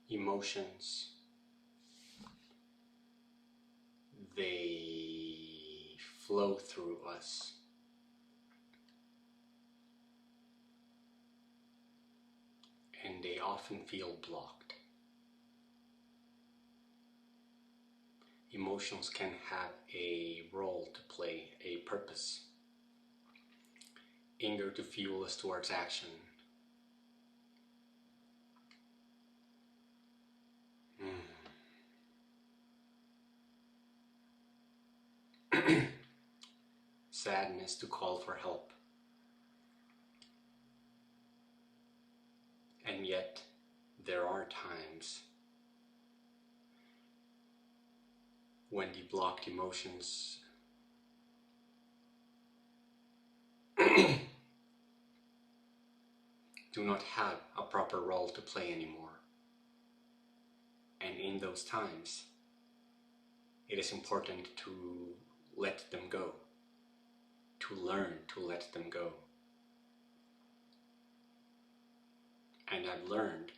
Emotions, they flow through us. And they often feel blocked. Emotions can have a role to play, a purpose. Anger to fuel us towards action. Sadness to call for help. And yet, there are times when the blocked emotions do not have a proper role to play anymore. And in those times, it is important to let them go, to learn to let them go. And I've learned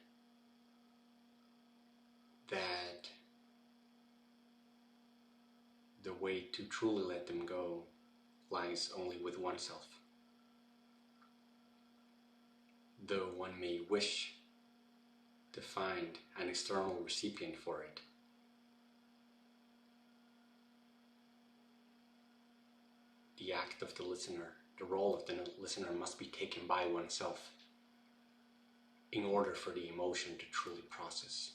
that the way to truly let them go lies only with oneself. Though one may wish to find an external recipient for it, the act of the listener, the role of the listener must be taken by oneself in order for the emotion to truly process.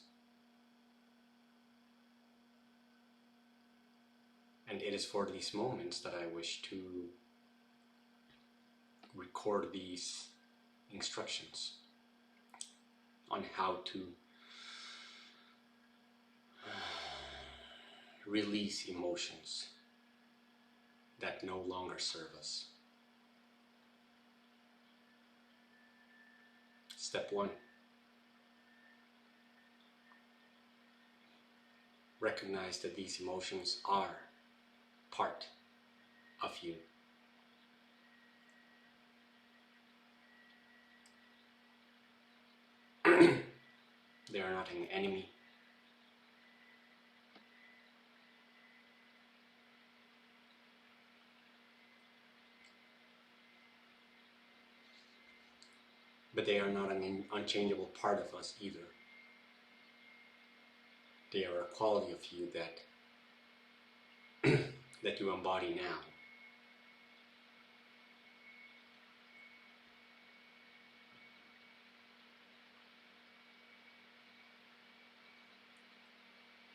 And it is for these moments that I wish to record these instructions on how to release emotions that no longer serve us. Step 1. Recognize that these emotions are part of you. They are not an enemy. But they are not an unchangeable part of us either. They are a quality of you that you embody now.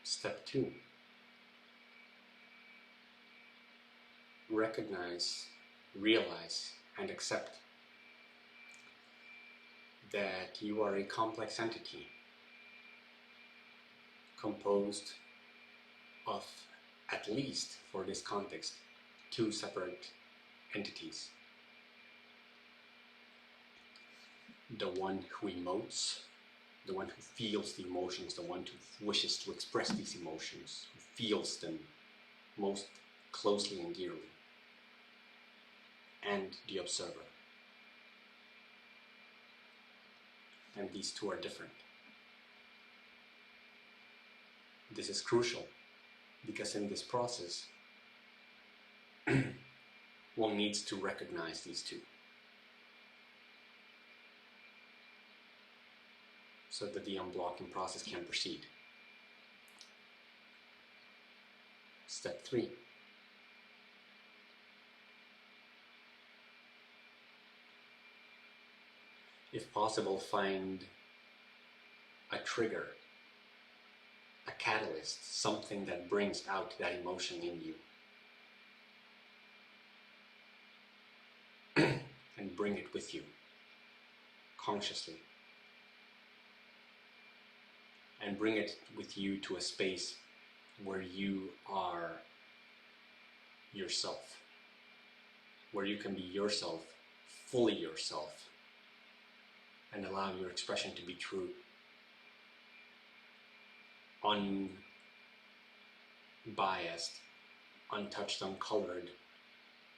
Step 2. Recognize, realize, and accept that you are a complex entity composed of, at least for this context, 2 separate entities. The one who emotes, the one who feels the emotions, the one who wishes to express these emotions, who feels them most closely and dearly, and the observer. And these 2 are different. This is crucial because in this process, one needs to recognize these 2 so that the unblocking process can proceed. Step 3. If possible, find a trigger, a catalyst, something that brings out that emotion in you. And bring it with you, consciously. And bring it with you to a space where you are yourself. Where you can be yourself, fully yourself. And allow your expression to be true. Unbiased, untouched, uncolored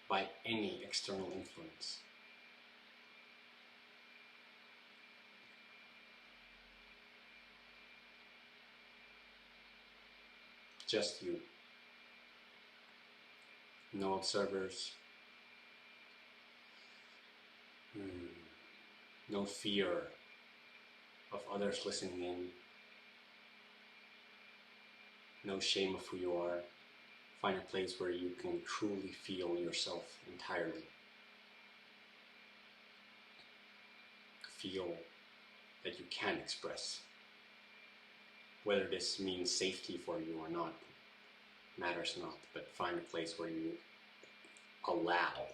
by any external influence. just you. No observers. No fear of others listening in. No shame of who you are. Find a place where you can truly feel yourself entirely. Feel that you can express. Whether this means safety for you or not, matters not, but find a place where you allow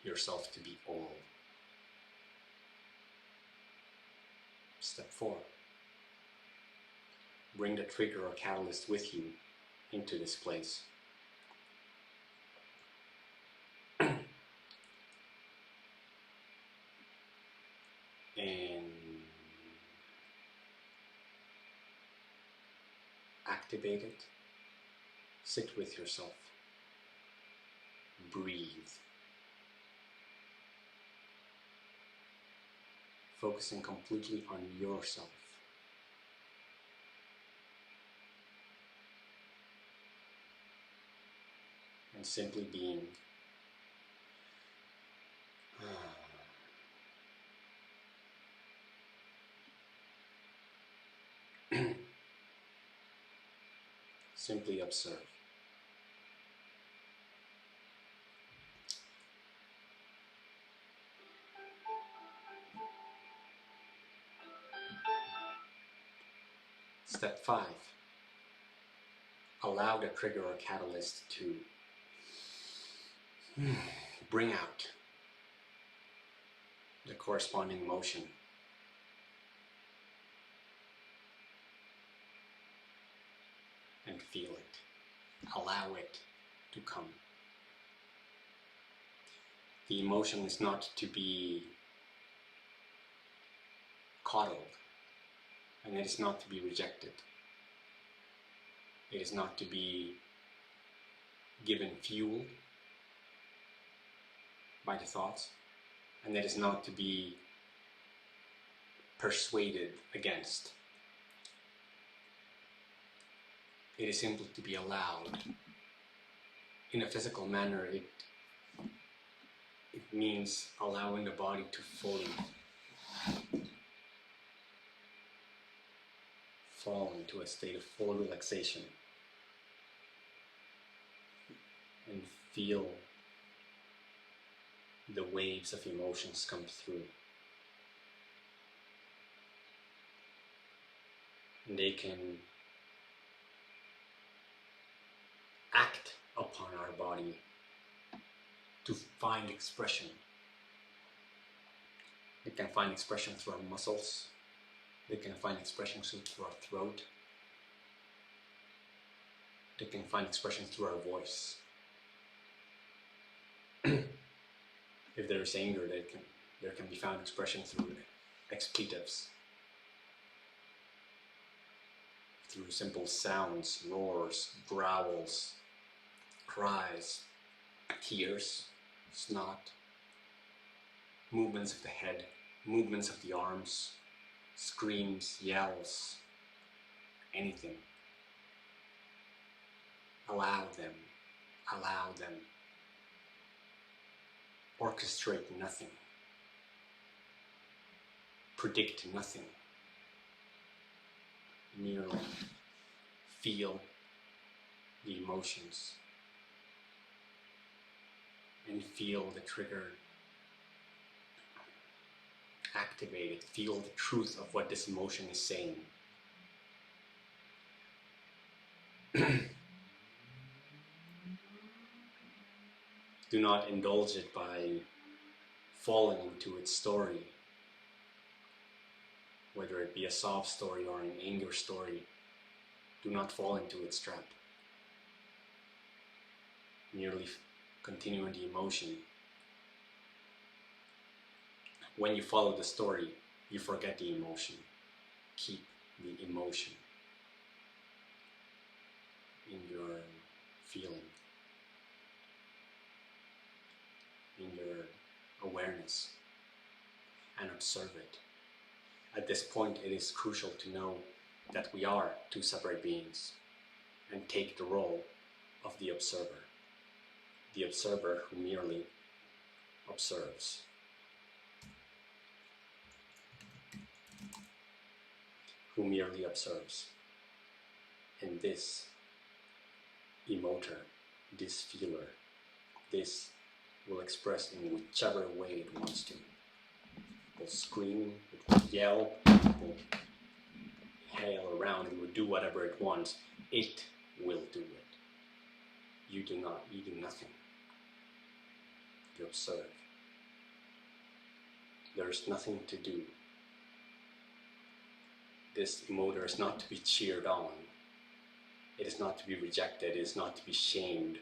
yourself to be all. Step 4. Bring the trigger or catalyst with you into this place. And activate it. Sit with yourself. Breathe. Focusing completely on yourself. And simply being. Simply observe. Step 5. Allow the trigger or catalyst to bring out the corresponding motion. And feel it. Allow it to come. The emotion is not to be coddled, and it is not to be rejected. It is not to be given fuel by the thoughts, and it is not to be persuaded against. It is simply to be allowed. In a physical manner, it means allowing the body to fully fall into a state of full relaxation and feel the waves of emotions come through. And they can act upon our body to find expression. They can find expression through our muscles. They can find expression through our throat. They can find expression through our voice. If there is anger, there can be found expression through expletives, through simple sounds, roars, growls, cries, tears, snot, movements of the head, movements of the arms, screams, yells, anything. Allow them. Allow them. Orchestrate nothing. Predict nothing. Merely feel the emotions and feel the trigger activated. Feel the truth of what this emotion is saying. Do not indulge it by falling into its story, whether it be a sob story or an anger story. Do not fall into its trap. Merely continue the emotion. When you follow the story, you forget the emotion. Keep the emotion in your feeling, in your awareness, and observe it. At this point, it is crucial to know that we are two separate beings, and take the role of the observer who merely observes. Who merely observes. And this emoter, this feeler, this will express in whichever way it wants to. It will scream, it will yell, it will hail around, it will do whatever it wants. It will do it. You do not, you do nothing. You observe. There is nothing to do. This emoter is not to be cheered on. It is not to be rejected. It is not to be shamed.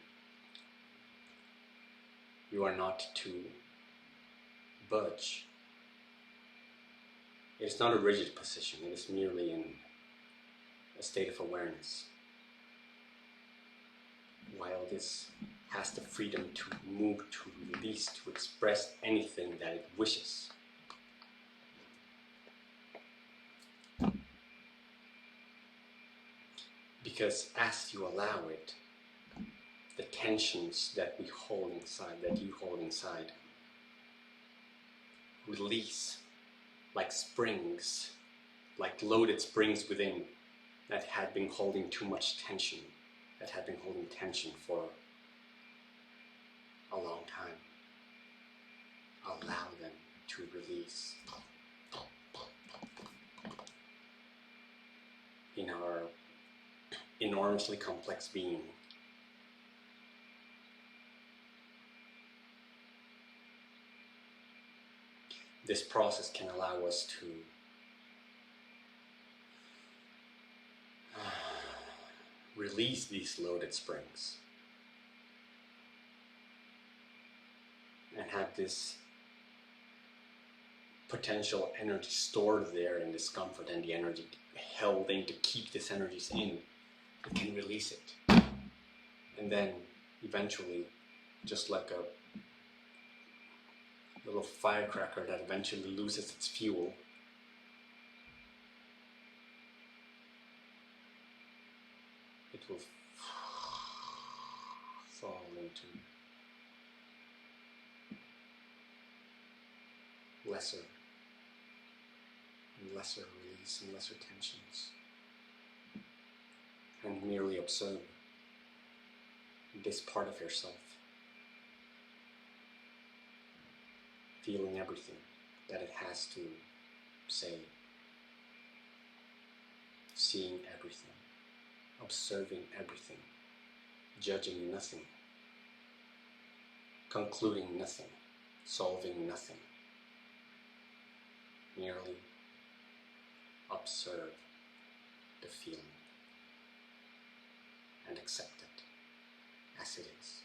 You are not to budge. It is not a rigid position. It is merely in a state of awareness. While this has the freedom to move, to release, to express anything that it wishes. Because as you allow it, the tensions that we hold inside, that you hold inside, release like springs, like loaded springs within that had been holding too much tension, that had been holding tension for a long time. Allow them to release. In our enormously complex being, this process can allow us to release these loaded springs and have this potential energy stored there in discomfort, and the energy held in to keep this energy in. We can release it, and then eventually, just like a little firecracker that eventually loses its fuel, it will fall into lesser and lesser release and lesser tensions, and merely observe this part of yourself, feeling everything that it has to say, seeing everything, observing everything, judging nothing, concluding nothing, solving nothing. Merely observe the feeling and accept it as it is.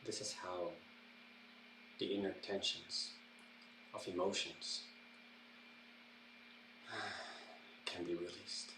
This is how the inner tensions of emotions can be released.